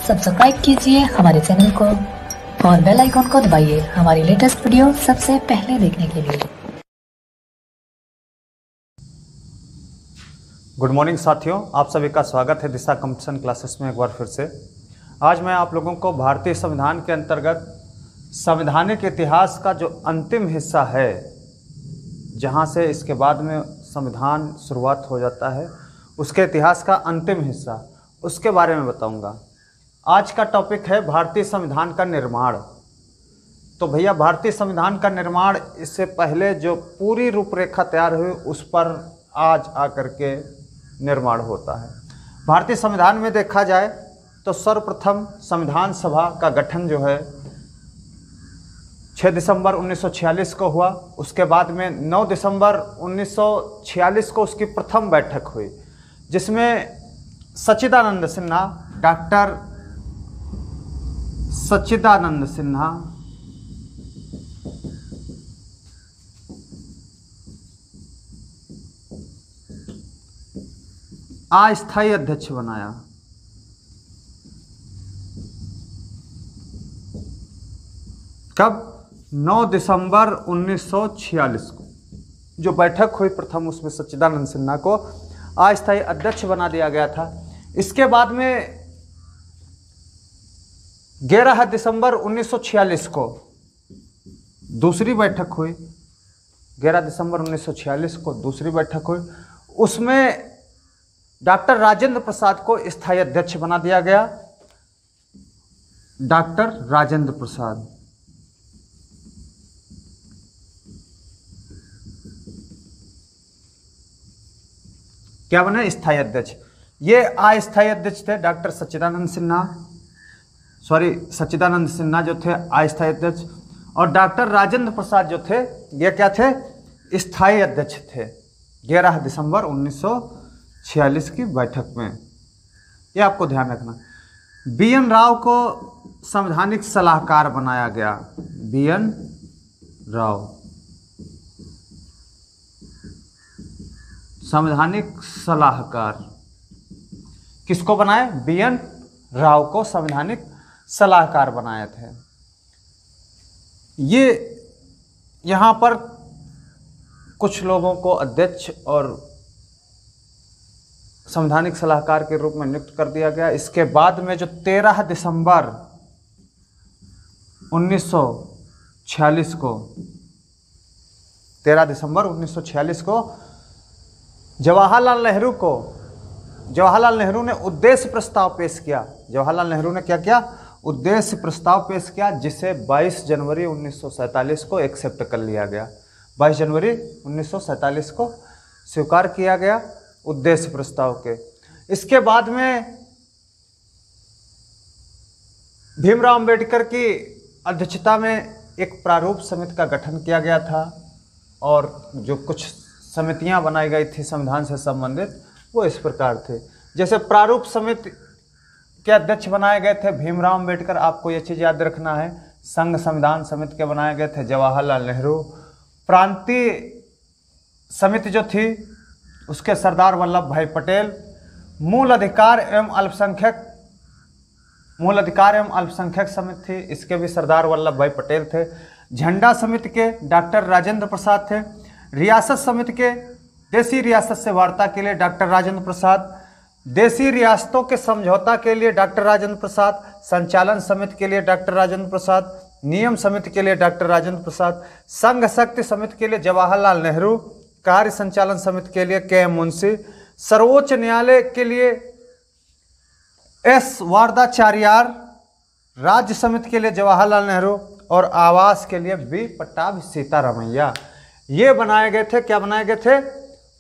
Subscribe कीजिए हमारे channel को और बेल आइकॉन को दबाइए हमारी लेटेस्ट वीडियो सबसे पहले देखने के लिए। गुड मॉर्निंग साथियों, आप सभी का स्वागत है दिशा कंपटीशन क्लासेस में एक बार फिर से। आज मैं आप लोगों को भारतीय संविधान के अंतर्गत संवैधानिक इतिहास का जो अंतिम हिस्सा है, जहां से इसके बाद में संविधान शुरुआत हो जाता है, उसके इतिहास का अंतिम हिस्सा, उसके बारे में बताऊंगा। आज का टॉपिक है भारतीय संविधान का निर्माण। तो भैया, भारतीय संविधान का निर्माण, इससे पहले जो पूरी रूपरेखा तैयार हुई उस पर आज आकर के निर्माण होता है। भारतीय संविधान में देखा जाए तो सर्वप्रथम संविधान सभा का गठन जो है 6 दिसंबर 1946 को हुआ। उसके बाद में 9 दिसंबर 1946 को उसकी प्रथम बैठक हुई, जिसमें सच्चिदानंद सिन्हा, डॉक्टर सच्चिदानंद सिन्हा, अस्थायी अध्यक्ष बनाया। कब? 9 दिसंबर 1946 को जो बैठक हुई प्रथम, उसमें सच्चिदानंद सिन्हा को अस्थायी अध्यक्ष बना दिया गया था। इसके बाद में 11 दिसंबर 1946 को दूसरी बैठक हुई। 11 दिसंबर 1946 को दूसरी बैठक हुई, उसमें डॉक्टर राजेंद्र प्रसाद को स्थायी अध्यक्ष बना दिया गया। डॉक्टर राजेंद्र प्रसाद, क्या बने? स्थायी अध्यक्ष। ये अस्थायी अध्यक्ष थे डॉक्टर सच्चिदानंद सिन्हा जो थे अस्थायी अध्यक्ष, और डॉक्टर राजेंद्र प्रसाद जो थे, ये क्या थे? स्थायी अध्यक्ष थे 11 दिसंबर 1946 की बैठक में। ये आपको ध्यान रखना। BN राव को संवैधानिक सलाहकार बनाया गया। BN राव संवैधानिक सलाहकार। किसको बनाए? BN राव को संवैधानिक सलाहकार बनाए थे। ये यहाँ पर कुछ लोगों को अध्यक्ष और संवैधानिक सलाहकार के रूप में नियुक्त कर दिया गया। इसके बाद में जो 13 दिसंबर 1946 को 13 दिसंबर 1946 को जवाहरलाल नेहरू ने उद्देश्य प्रस्ताव पेश किया। जवाहरलाल नेहरू ने क्या किया? उद्देश्य प्रस्ताव पेश किया, जिसे 22 जनवरी 1947 को एक्सेप्ट कर लिया गया। 22 जनवरी 1947 को स्वीकार किया गया उद्देश्य प्रस्ताव के। इसके बाद में भीमराव अंबेडकर की अध्यक्षता में एक प्रारूप समिति का गठन किया गया था, और जो कुछ समितियां बनाई गई थी संविधान से संबंधित, वो इस प्रकार थे। जैसे प्रारूप समिति के अध्यक्ष बनाए गए थे भीमराव अंबेडकर, आपको ये चीज़ याद रखना है। संघ संविधान समिति के बनाए गए थे जवाहरलाल नेहरू। प्रांतीय समिति जो थी, उसके सरदार वल्लभ भाई पटेल। मूल अधिकार एवं अल्पसंख्यक समिति थी, इसके भी सरदार वल्लभ भाई पटेल थे। झंडा समिति के डॉक्टर राजेंद्र प्रसाद थे। रियासत समिति के देसी रियासत से वार्ता के लिए डॉक्टर राजेंद्र प्रसाद। देसी रियासतों के समझौता के लिए डॉक्टर राजेंद्र प्रसाद। संचालन समिति के लिए डॉक्टर राजेंद्र प्रसाद। नियम समिति के लिए डॉक्टर राजेंद्र प्रसाद। संघ शक्ति समिति के लिए जवाहरलाल नेहरू। कार्य संचालन समिति के लिए KM मुंशी। सर्वोच्च न्यायालय के लिए S वारदाचार्यार। राज्य समिति के लिए जवाहरलाल नेहरू, और आवास के लिए B पट्टाभी सीतारमैया। ये बनाए गए थे। क्या बनाए गए थे?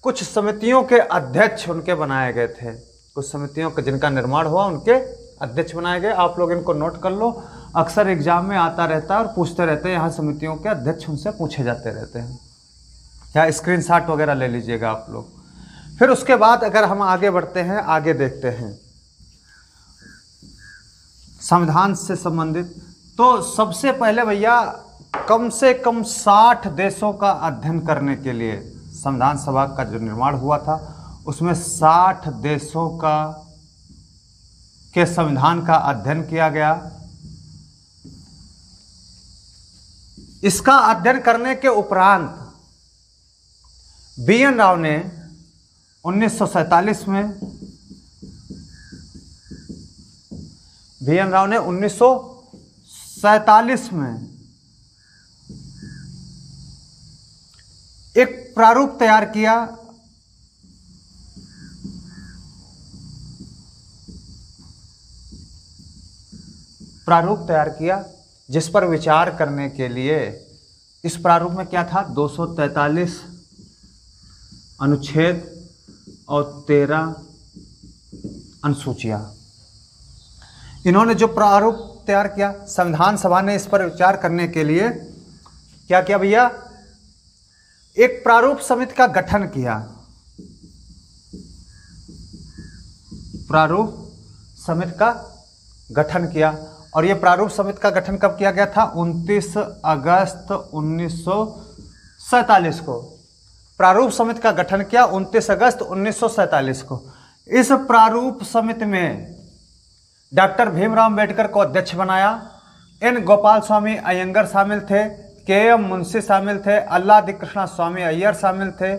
कुछ समितियों के अध्यक्ष उनके बनाए गए थे। कुछ समितियों का जिनका निर्माण हुआ, उनके अध्यक्ष बनाए गए। आप लोग इनको नोट कर लो, अक्सर एग्जाम में आता रहता है और पूछते रहते हैं। यहाँ समितियों के अध्यक्ष उनसे पूछे जाते रहते हैं, या स्क्रीनशॉट वगैरह ले लीजिएगा आप लोग। फिर उसके बाद अगर हम आगे बढ़ते हैं, आगे देखते हैं संविधान से संबंधित, तो सबसे पहले भैया कम से कम 60 देशों का अध्ययन करने के लिए संविधान सभा का जो निर्माण हुआ था, उसमें 60 देशों का के संविधान का अध्ययन किया गया। इसका अध्ययन करने के उपरांत बी एन राव ने 1947 में 1947 में एक प्रारूप तैयार किया जिस पर विचार करने के लिए, इस प्रारूप में क्या था, 243 अनुच्छेद और 13 अनुसूचियां। इन्होंने जो प्रारूप तैयार किया, संविधान सभा ने इस पर विचार करने के लिए क्या किया भैया, एक प्रारूप समिति का गठन किया। प्रारूप समिति का गठन किया और यह प्रारूप समिति का गठन कब किया गया था, 29 अगस्त 1947 को। प्रारूप समिति का गठन किया 29 अगस्त 1947 को। इस प्रारूप समिति में डॉक्टर भीमराव अंबेडकर को अध्यक्ष बनाया। एन गोपाल स्वामी अयंगर शामिल थे, के एम मुंशी शामिल थे, अल्लादी कृष्णा स्वामी अय्यर शामिल थे,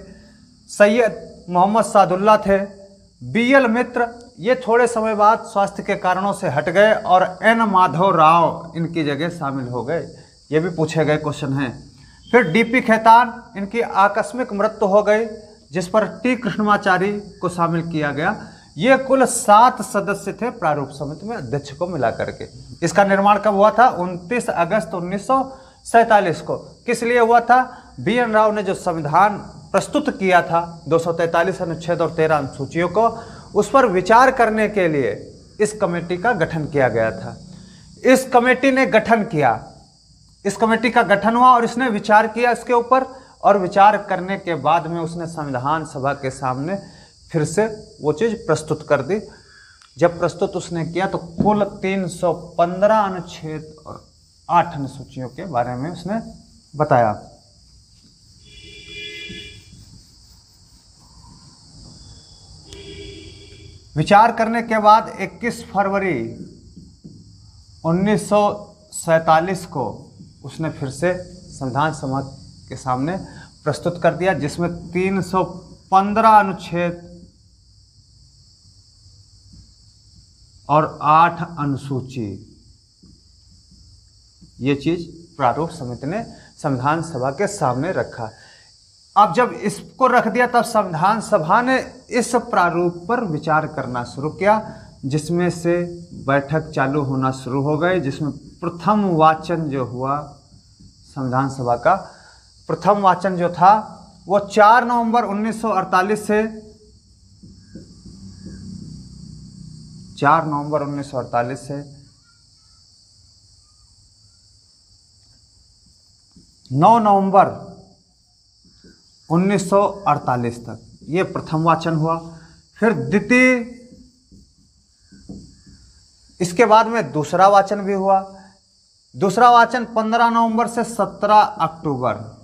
सैयद मोहम्मद सादुल्ला थे, बी एल मित्र ये थोड़े समय बाद स्वास्थ्य के कारणों से हट गए और एन माधव राव इनकी जगह शामिल हो गए। ये भी पूछे गए क्वेश्चन हैं। फिर डीपी खेतान, इनकी आकस्मिक मृत्यु हो गई, जिस पर टी कृष्णमाचारी को शामिल किया गया। ये कुल 7 सदस्य थे प्रारूप समिति में, अध्यक्ष को मिला करके। इसका निर्माण कब हुआ था, 29 अगस्त 1947 को। किस लिए हुआ था, बी एन राव ने जो संविधान प्रस्तुत किया था 243 अनुच्छेद और 13 अनुसूचियों को, उस पर विचार करने के लिए इस कमेटी का गठन किया गया था। इस कमेटी ने गठन किया, इस कमेटी का गठन हुआ और इसने विचार किया इसके ऊपर, और विचार करने के बाद में उसने संविधान सभा के सामने फिर से वो चीज़ प्रस्तुत कर दी। जब प्रस्तुत उसने किया तो कुल 315 अनुच्छेद और 8 अनुसूचियों के बारे में उसने बताया। विचार करने के बाद 21 फरवरी 1947 को उसने फिर से संविधान सभा के सामने प्रस्तुत कर दिया, जिसमें 315 अनुच्छेद और 8 अनुसूची, ये चीज प्रारूप समिति ने संविधान सभा के सामने रखा। अब जब इसको रख दिया तब संविधान सभा ने इस प्रारूप पर विचार करना शुरू किया, जिसमें से बैठक चालू होना शुरू हो गई, जिसमें प्रथम वाचन जो हुआ संविधान सभा का, प्रथम वाचन जो था वो 4 नवंबर 1948 से 4 नवंबर 1948 से 9 नवंबर 1948 तक ये प्रथम वाचन हुआ। फिर द्वितीय, इसके बाद में दूसरा वाचन भी हुआ। दूसरा वाचन 15 नवंबर से 17 अक्टूबर।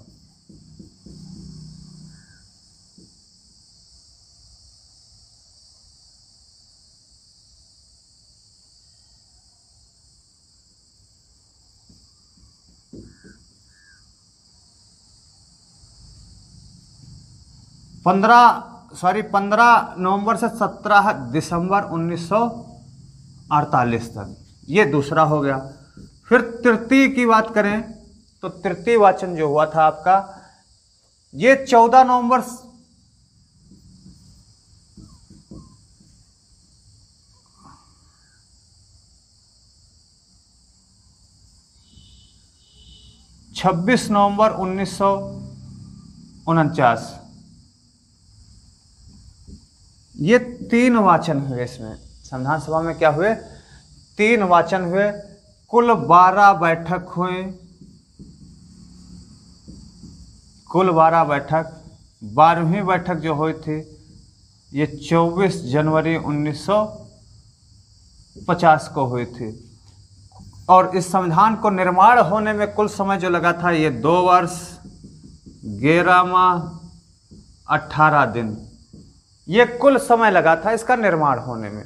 पंद्रह नवंबर से 17 दिसंबर 1948 तक ये दूसरा हो गया। फिर तृतीय की बात करें तो तृतीय वाचन जो हुआ था आपका, ये 14 नवंबर 26 नवंबर 1949। ये 3 वाचन हुए। इसमें संविधान सभा में क्या हुए, 3 वाचन हुए। कुल 12 बैठक हुए, कुल 12 बैठक। 12वीं बैठक जो हुई थी ये 24 जनवरी 1950 को हुई थी। और इस संविधान को निर्माण होने में कुल समय जो लगा था ये 2 वर्ष 11 माह 18 दिन, ये कुल समय लगा था इसका निर्माण होने में।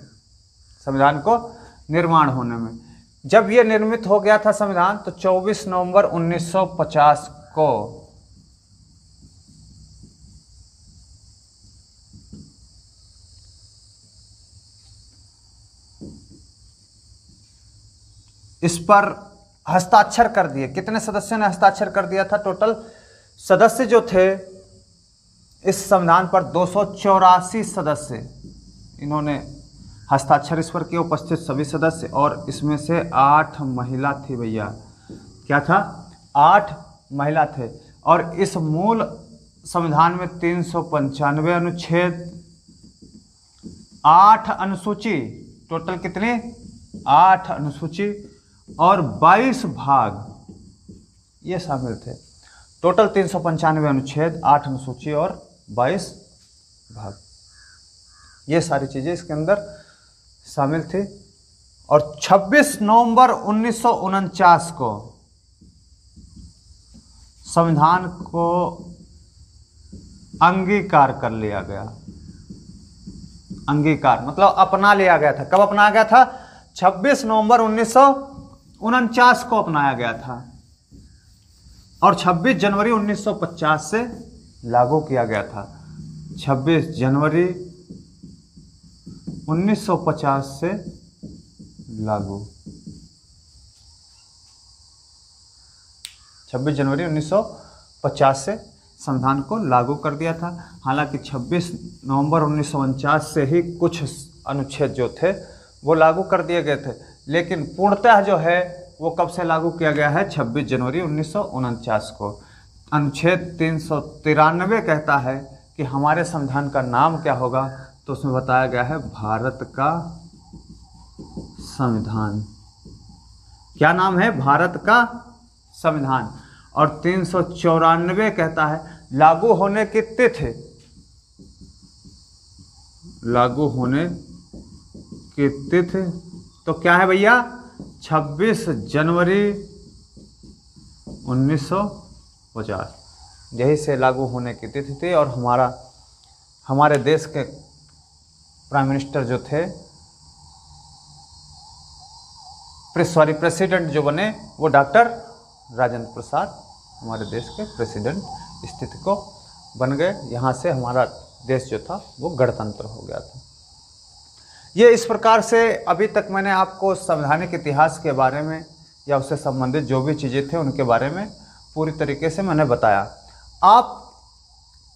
संविधान को निर्माण होने में। जब ये निर्मित हो गया था संविधान तो 24 नवंबर 1950 को इस पर हस्ताक्षर कर दिए। कितने सदस्यों ने हस्ताक्षर कर दिया था? टोटल सदस्य जो थे इस संविधान पर 284 सदस्य इन्होंने हस्ताक्षर इस पर किए, उपस्थित सभी सदस्य, और इसमें से 8 महिला थी भैया। क्या था? 8 महिला थे। और इस मूल संविधान में 395 अनुच्छेद, 8 अनुसूची, टोटल कितनी? 8 अनुसूची और 22 भाग ये शामिल थे। टोटल 395 अनुच्छेद, 8 अनुसूची और 22 भाग, ये सारी चीजें इसके अंदर शामिल थी। और 26 नवंबर 1949 को संविधान को अंगीकार कर लिया गया। अंगीकार मतलब अपना लिया गया था। कब अपनाया गया था? 26 नवंबर 1949 को अपनाया गया था और 26 जनवरी 1950 से लागू किया गया था। 26 जनवरी 1950 से लागू। 26 जनवरी 1950 से संविधान को लागू कर दिया था। हालांकि 26 नवंबर 1949 से ही कुछ अनुच्छेद जो थे वो लागू कर दिए गए थे, लेकिन पूर्णतः जो है वो कब से लागू किया गया है? 26 जनवरी 1949 को। अनुच्छेद 393 कहता है कि हमारे संविधान का नाम क्या होगा, तो उसमें बताया गया है भारत का संविधान। क्या नाम है? भारत का संविधान। और 394 कहता है लागू होने की तिथि, लागू होने की तिथि तो क्या है भैया? 26 जनवरी 1950, यही से लागू होने की तिथि थी। और हमारे देश के प्राइम मिनिस्टर जो थे, प्रेसिडेंट जो बने वो डॉक्टर राजेंद्र प्रसाद हमारे देश के प्रेसिडेंट स्थिति को बन गए। यहाँ से हमारा देश जो था वो गणतंत्र हो गया था। ये इस प्रकार से अभी तक मैंने आपको संवैधानिक इतिहास के बारे में या उससे संबंधित जो भी चीज़ें थे उनके बारे में पूरी तरीके से मैंने बताया। आप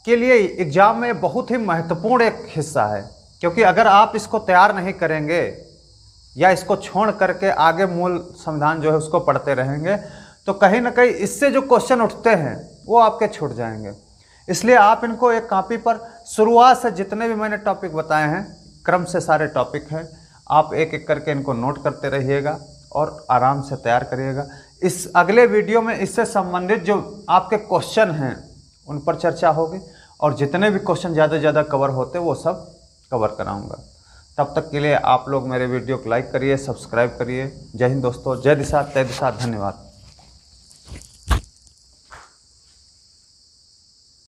के लिए एग्जाम में बहुत ही महत्वपूर्ण एक हिस्सा है, क्योंकि अगर आप इसको तैयार नहीं करेंगे या इसको छोड़ करके आगे मूल संविधान जो है उसको पढ़ते रहेंगे तो कहीं ना कहीं इससे जो क्वेश्चन उठते हैं वो आपके छूट जाएंगे। इसलिए आप इनको एक कॉपी पर शुरुआत से जितने भी मैंने टॉपिक बताए हैं, क्रम से सारे टॉपिक हैं, आप एक एक करके इनको नोट करते रहिएगा और आराम से तैयार करिएगा। इस अगले वीडियो में इससे संबंधित जो आपके क्वेश्चन हैं उन पर चर्चा होगी और जितने भी क्वेश्चन ज़्यादा से ज़्यादा कवर होते वो सब कवर कराऊंगा। तब तक के लिए आप लोग मेरे वीडियो को लाइक करिए, सब्सक्राइब करिए। जय हिंद दोस्तों, जय दिशा तय दिशा, धन्यवाद।